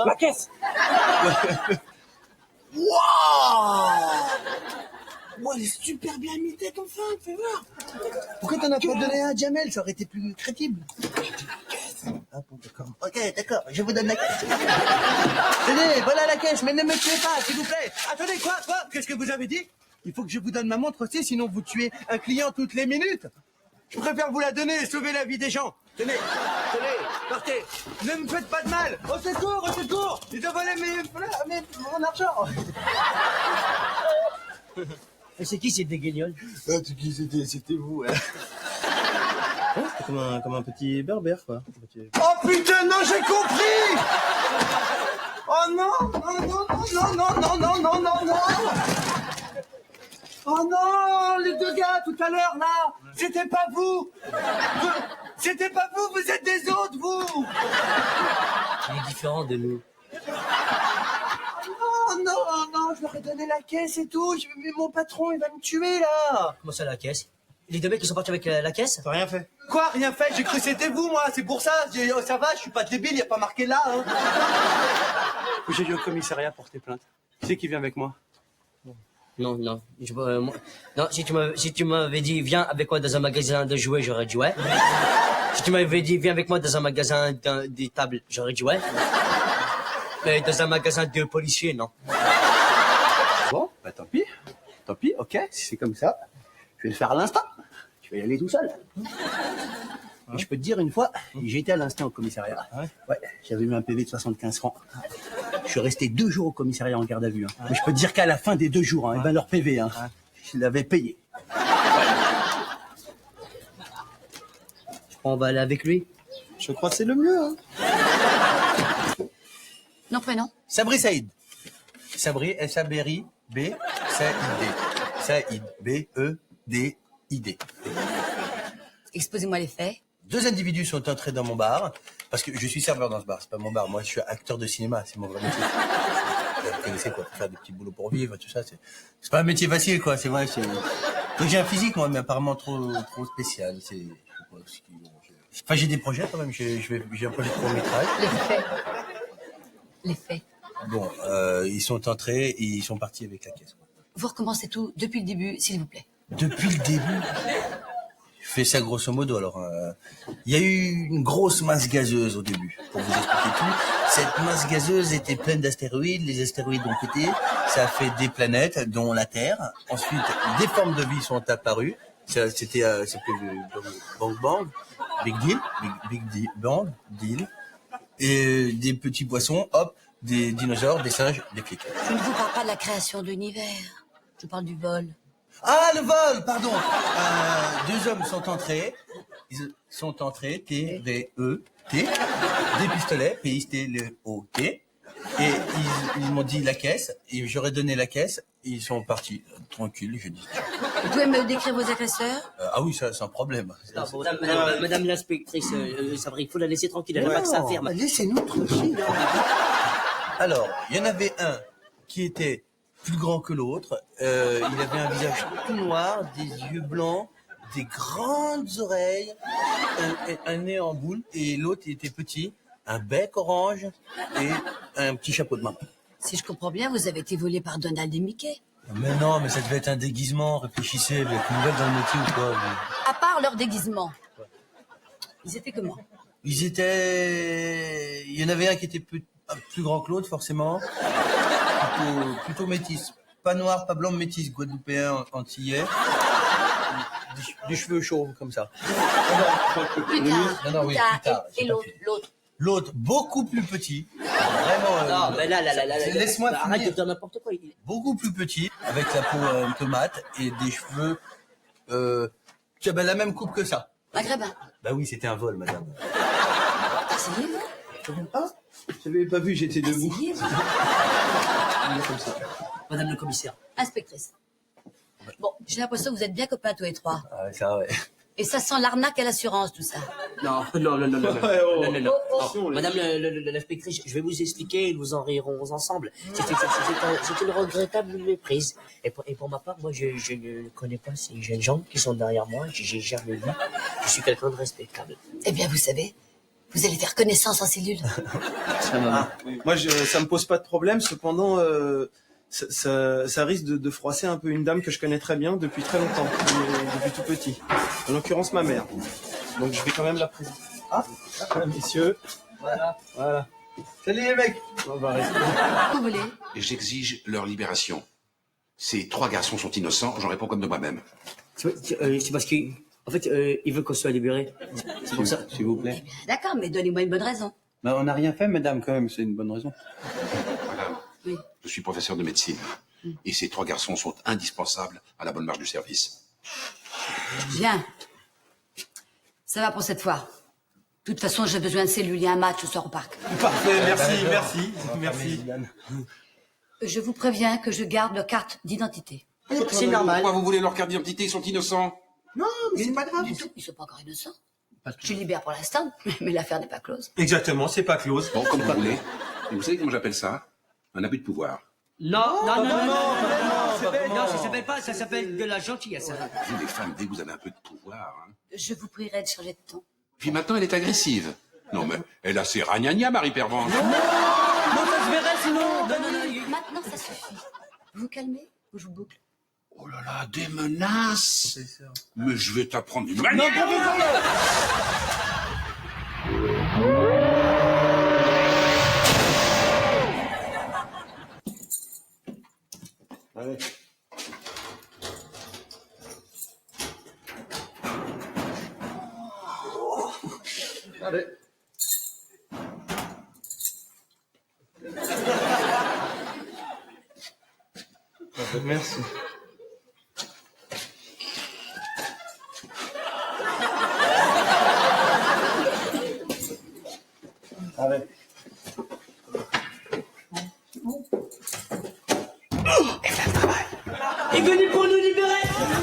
temps. La caisse. Waouh! Moi, elle est super bien imité ton femme, fais voir. Pourquoi t'en as pas donné un à Jamel? Ça aurait été plus crédible. Ah bon, d'accord. Ok, d'accord, je vous donne la caisse. Tenez, voilà la caisse, mais ne me tuez pas, s'il vous plaît. Attendez, quoi? Qu'est-ce que vous avez dit? Il faut que je vous donne ma montre aussi, sinon vous tuez un client toutes les minutes. Je préfère vous la donner et sauver la vie des gens. Tenez, partez. Ne me faites pas de mal. Au secours. Ils ont volé mon argent. Et c'est qui ces guignols? C'était vous. Hein. Ouais, c'était comme un petit berbère, quoi. Oh putain, non, j'ai compris. Oh non. Oh non, les deux gars tout à l'heure là, c'était pas vous. C'était pas vous, vous êtes des autres, vous. Il est différent de nous. Non, je leur ai donné la caisse et tout. Mais mon patron, il va me tuer là. Comment ça, la caisse? Les deux mecs qui sont partis avec la caisse? T'as rien fait? Quoi, rien fait? J'ai cru que c'était vous, moi. C'est pour ça. Ça va, je suis pas débile, y a pas marqué là. Hein. J'ai dû au commissariat porter plainte. Qui c'est qui vient avec moi? Non. Non, si tu m'avais dit, viens avec moi dans un magasin de jouets, j'aurais dit ouais. Si tu m'avais dit, viens avec moi dans un magasin des tables, j'aurais dit ouais. Mais dans un magasin de policiers, non. Bon, bah tant pis, ok, si c'est comme ça, je vais le faire à l'instant. Je vais y aller tout seul. Et je peux te dire, une fois, j'ai été à l'instant au commissariat. Ouais, j'avais eu un PV de 75 francs. Je suis resté 2 jours au commissariat en garde à vue. Hein. Mais je peux te dire qu'à la fin des 2 jours, ben leur PV, je l'avais payé. On va aller avec lui. Je crois que c'est le mieux. Hein. Non, prénom. Sabri Saïd. Sabri, S-A-B-R-I-B, Saïd. Saïd, B-E-D-I-D. Exposez-moi les faits. 2 individus sont entrés dans mon bar, parce que je suis serveur dans ce bar, c'est pas mon bar. Moi, je suis acteur de cinéma, c'est mon vrai métier. Vous connaissez quoi, faire des petits boulots pour vivre, tout ça, c'est pas un métier facile, quoi, c'est vrai, donc j'ai un physique, moi, mais apparemment trop spécial, enfin, j'ai des projets, quand même, j'ai un projet de court-métrage. Les faits. Bon, ils sont entrés et ils sont partis avec la caisse, quoi. Vous recommencez tout depuis le début, s'il vous plaît. Depuis le début? Je fais ça grosso modo, alors. Il y a eu une grosse masse gazeuse au début, pour vous expliquer tout. Cette masse gazeuse était pleine d'astéroïdes, les astéroïdes ont pété, ça a fait des planètes, dont la Terre. Ensuite, des formes de vie sont apparues. C'était le Bang Bang, Big Deal, Bang Deal. Et des petits poissons, hop, des dinosaures, des singes, des flics. Je ne vous parle pas de la création de l'univers. Je parle du vol. Ah, le vol, pardon. 2 hommes sont entrés. Ils sont entrés, T-V-E-T, des pistolets, P-I-S-T-L-O-T. Et ils m'ont dit la caisse, et j'aurais donné la caisse, et ils sont partis. Tranquille, je dis. Vous pouvez me décrire vos agresseurs? Ah oui, ça, c'est un problème. Madame l'inspectrice, Sabri, il faut la laisser tranquille, elle n'a pas que ça à faire. Laissez-nous tranquille. Alors, il y en avait un qui était plus grand que l'autre. Il avait un visage tout noir, des yeux blancs, des grandes oreilles, un nez en boule, et l'autre il était petit, un bec orange et un petit chapeau de main. Si je comprends bien, vous avez été volé par Donald et Mickey. Mais non, mais ça devait être un déguisement, réfléchissez, vous êtes nouvelle dans le métier ou quoi vous... À part leur déguisement. Ils étaient comment? Il y en avait un qui était plus grand que l'autre, forcément. Plutôt métis. Pas noir, pas blanc, métis, guadeloupéen, antillais. Des cheveux chauves, comme ça. Plus tard. Non, oui, plus tard. Et l'autre. L'autre, beaucoup plus petit. Vraiment. Non, mais là, laisse-moi finir. arrête de dire n'importe quoi. Beaucoup plus petit, avec la peau un peu mate et des cheveux qui avaient la même coupe que ça. Maghrébin. Bah oui, c'était un vol, madame. Asseyez-vous. Ah, je n'avais pas vu, j'étais debout. Asseyez-vous. Comme ça. Madame le commissaire. Inspectrice. Bon, j'ai l'impression que vous êtes bien copains tous les trois. Ah ouais, ça, ouais. Et ça sent l'arnaque à l'assurance, tout ça. Non. Madame l'inspectrice, je vais vous expliquer et nous en rirons ensemble. C'est une regrettable méprise. Et pour ma part, moi, je ne connais pas ces jeunes gens qui sont derrière moi. J'ai jamais vu. Je suis quelqu'un de respectable. Eh bien, vous savez, Vous allez faire connaissance en cellule. Moi, ça me pose pas de problème. Cependant, ça risque de froisser un peu une dame que je connais très bien depuis très longtemps, depuis tout petit. En l'occurrence, ma mère. Donc, je vais quand même la présenter. Ah, messieurs. Voilà. Salut les mecs. On va rester. Vous voulez? J'exige leur libération. Ces 3 garçons sont innocents, j'en réponds comme de moi-même. C'est parce qu'il en fait, il veut qu'on soit libéré. C'est pour ça. S'il vous plaît. D'accord, mais donnez-moi une bonne raison. Bah, on n'a rien fait, madame, quand même. C'est une bonne raison. Madame, Oui. je suis professeur de médecine. Et ces 3 garçons sont indispensables à la bonne marche du service. Bien. Ça va pour cette fois. De toute façon, j'ai besoin de cellules. Il y a un match ce soir au parc. Parfait, merci. Je vous préviens que je garde leur carte d'identité. C'est normal. Pourquoi vous voulez leur carte d'identité? Ils sont innocents. Non, mais c'est pas grave. Ils sont pas encore innocents. Je libère pour l'instant, mais l'affaire n'est pas close. Exactement, c'est pas close. Bon, comme vous voulez. Et vous savez comment j'appelle ça? Un abus de pouvoir. Non, ça s'appelle pas, ça s'appelle de la gentillesse. Vous, les femmes, dès que vous avez un peu de pouvoir... Hein. Je vous prierai de changer de ton. Puis maintenant, elle est agressive. Non, mais elle a ses ragnagnas, Marie Pervenche. Non, ça se verrait sinon. Non, maintenant ça suffit. Vous vous calmez ou je vous boucle? Oh là là, des menaces. Mais je vais t'apprendre une Non, manière. Allez. Allez. Merci. Allez. Il est venu pour nous libérer.